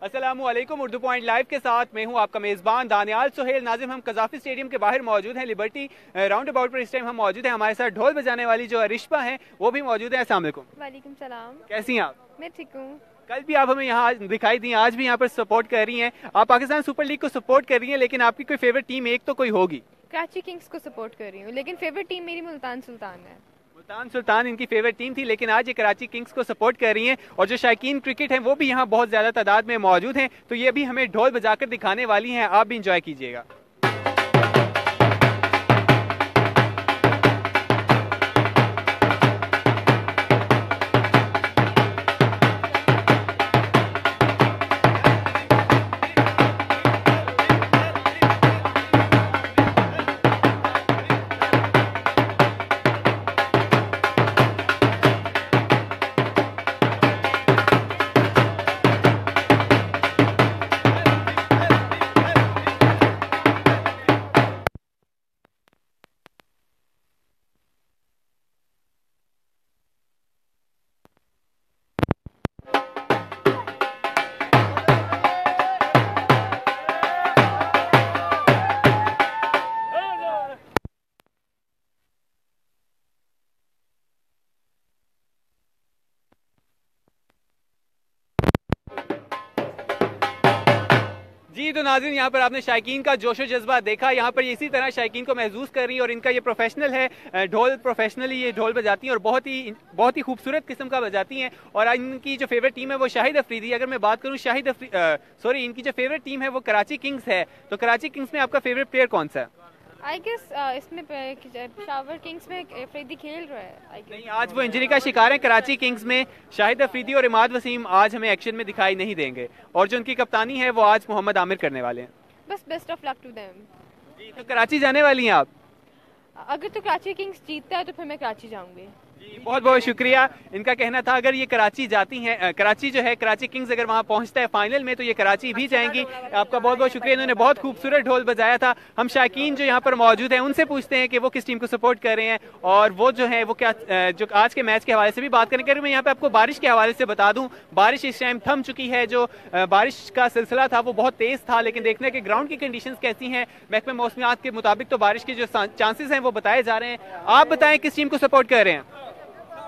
अस्सलामुअलैकुम। Urdu point live के साथ मैं हूं आपका मेज़बान दानियाल सुहेल नाजिम। हम कज़ाफ़ी स्टेडियम के बाहर मौजूद हैं, लिबर्टी राउंड अबाउट पर इस टाइम हम मौजूद हैं। हमारे साथ ढोल बजाने वाली जो अरिश्मा हैं वो भी मौजूद है। अस्सलाम वालेकुम। वालेकुम सलाम। कैसी हैं आप? मैं ठीक हूँ। कल भी आप हमें यहाँ दिखाई दी, आज भी यहाँ पर सपोर्ट कर रही हैं। आप पाकिस्तान सुपर लीग को सपोर्ट कर रही हैं, लेकिन आपकी कोई फेवरेट टीम एक तो कोई होगी? कराची किंग्स को सपोर्ट कर रही हूँ, लेकिन फेवरेट टीम मेरी मुल्तान सुल्तान है। मुल्तान सुल्तान इनकी फेवरेट टीम थी, लेकिन आज ये कराची किंग्स को सपोर्ट कर रही हैं। और जो शायकीन क्रिकेट हैं वो भी यहाँ बहुत ज्यादा तादाद में मौजूद हैं, तो ये भी हमें ढोल बजाकर दिखाने वाली हैं। आप भी इंजॉय कीजिएगा। जी तो नाज़रीन, यहाँ पर आपने शायकीन का जोशो जज्बा देखा। यहाँ पर इसी तरह शायकीन को महसूस कर रही है और इनका ये प्रोफेशनल है, ढोल प्रोफेशनली ये ढोल बजाती हैं और बहुत ही खूबसूरत किस्म का बजाती हैं। और इनकी जो फेवरेट टीम है वो शाहिद अफरीदी। अगर मैं बात करूँ इनकी जो फेवरेट टीम है वो कराची किंग्स है। तो कराची किंग्स में आपका फेवरेट प्लेयर कौन सा है? आई गेस इसमें पेशावर किंग्स में अफरीदी खेल रहा है। नहीं, आज वो इंजरी का शिकार है। कराची किंग्स में शाहिद अफरीदी और इमाद वसीम आज हमें एक्शन में दिखाई नहीं देंगे, और जो उनकी कप्तानी है वो आज मोहम्मद आमिर करने वाले हैं। बस best of luck to them. जी, तो कराची जाने वाली हैं आप? अगर तो कराची किंग्स जीतता है तो फिर मैं कराची जाऊंगी। बहुत बहुत शुक्रिया। इनका कहना था अगर ये कराची जाती हैं, कराची जो है कराची किंग्स अगर वहां पहुंचता है फाइनल में तो ये कराची भी जाएंगी। आपका बहुत बहुत शुक्रिया। इन्होंने बहुत खूबसूरत ढोल बजाया था। हम शायकीन जो यहाँ पर मौजूद हैं उनसे पूछते हैं कि वो किस टीम को सपोर्ट कर रहे हैं और वो जो है वो क्या जो आज के मैच के हवाले से भी बात करेंगे। मैं यहाँ पे आपको बारिश के हवाले से बता दूं, बारिश इस टाइम थम चुकी है। जो बारिश का सिलसिला था वो बहुत तेज था, लेकिन देखने के ग्राउंड की कंडीशंस कैसी हैं, महकमे मौसमियात के मुताबिक तो बारिश के जो चांसेस हैं वो बताए जा रहे हैं। आप बताएं किस टीम को सपोर्ट कर रहे हैं?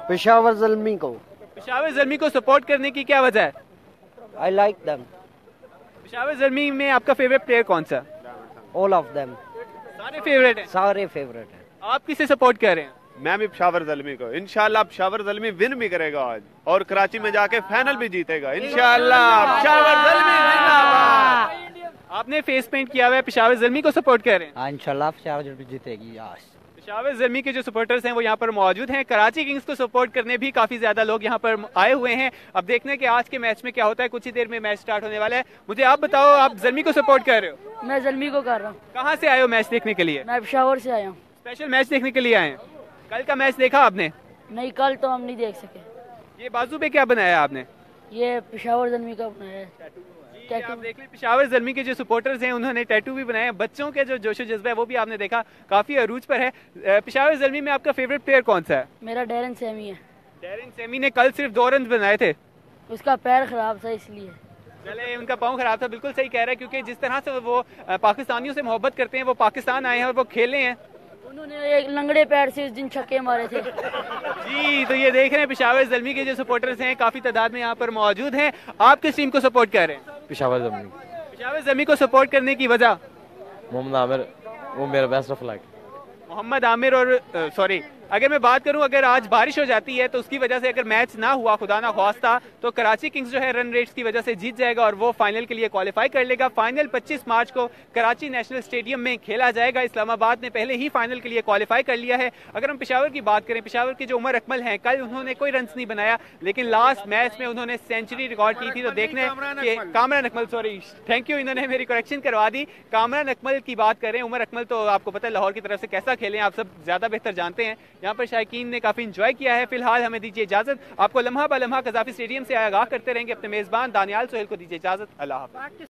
पेशावर ज़ल्मी को। पेशावर ज़ल्मी को सपोर्ट करने की क्या वजह है? I like them. Peshawar Zalmi में आपका फेवरेट प्लेयर कौन सा? All of them. सारे फेवरेट हैं? सारे फेवरेट हैं। आप किसे सपोर्ट कर रहे हैं? मैं भी पेशावर ज़ल्मी को। इंशाल्लाह पेशावर ज़ल्मी विन भी करेगा आज और कराची में जाके फाइनल भी जीतेगा इंशाल्लाह। पेशावर ज़ल्मी जिंदाबाद। आपने फेस पेंट किया हुआ है, पेशावर ज़ल्मी को सपोर्ट कर रहे हैं? इंशाल्लाह पेशावर ज़ल्मी जीतेगी आज। पेशावर ज़ल्मी के जो सपोर्टर्स हैं वो यहाँ पर मौजूद हैं। कराची किंग्स को सपोर्ट करने भी काफी ज्यादा लोग यहाँ पर आए हुए हैं। अब देखने के आज के मैच में क्या होता है। कुछ ही देर में मैच स्टार्ट होने वाला है। मुझे आप बताओ, आप ज़ल्मी को सपोर्ट कर रहे हो? मैं ज़ल्मी को कर रहा हूँ। कहाँ से आए हो मैच देखने के लिए? मैं पेशावर से आया हूँ। स्पेशल मैच देखने के लिए आए हैं? कल का मैच देखा आपने? नहीं, कल तो हम नहीं देख सके। ये बाजू पे क्या बनाया आपने? ये पेशावर ज़ल्मी का बनाया है। आप देख लें, पेशावर ज़ल्मी के जो सपोर्टर्स हैं उन्होंने टैटू भी बनाए हैं। बच्चों के जो जोशो जज्बा है वो भी आपने देखा काफी अरूज पर है। पेशावर ज़ल्मी में आपका फेवरेट प्लेयर कौन सा है? मेरा डैरन सैमी है। डैरन सैमी ने कल सिर्फ 2 रन बनाए थे। उसका पैर खराब था इसलिए। चले, उनका पाँव खराब था, बिल्कुल सही कह रहा है, क्योंकि जिस तरह से वो पाकिस्तानियों से मोहब्बत करते हैं, वो पाकिस्तान आए हैं और वो खेले हैं। उन्होंने एक लंगड़े पैर से उस दिन छक्के मारे थे। जी, तो ये देख रहे हैं पेशावर ज़ल्मी के जो सपोर्टर्स हैं काफी तादाद में यहाँ पर मौजूद हैं। आप किस टीम को सपोर्ट कर रहे हैं? पेशावर ज़ल्मी। पेशावर ज़ल्मी को सपोर्ट करने की वजह? मोहम्मद आमिर, वो मेरा best of luck. Mohammad Aamir और अगर मैं बात करूं, अगर आज बारिश हो जाती है तो उसकी वजह से अगर मैच ना हुआ, खुदा ना ख्वास्ता, तो कराची किंग्स जो है रन रेट्स की वजह से जीत जाएगा और वो फाइनल के लिए क्वालिफाई कर लेगा। फाइनल 25 मार्च को कराची नेशनल स्टेडियम में खेला जाएगा। इस्लामाबाद ने पहले ही फाइनल के लिए क्वालिफाई कर लिया है। अगर हम पेशावर की बात करें, पेशावर के जो उमर अकमल हैं, कल उन्होंने कोई रन नहीं बनाया, लेकिन लास्ट मैच में उन्होंने सेंचुरी रिकॉर्ड की थी। तो देखने Kamran Akmal, sorry, thank you, इन्होंने मेरी करेक्शन करवा दी। कामरान अकमल की बात करें, उमर अकमल तो आपको पता है लाहौर की तरफ से कैसा खेले आप सब ज्यादा बेहतर जानते हैं। यहाँ पर शायकीन ने काफी इंजॉय किया है। फिलहाल हमें दीजिए इजाजत। आपको लम्हा ब लम्हा कज़ाफ़ी स्टेडियम से आगाह करते रहेंगे। अपने मेजबान दानियाल सुहेल को दीजिए इजाजत। अल्लाह हाफ़िज़।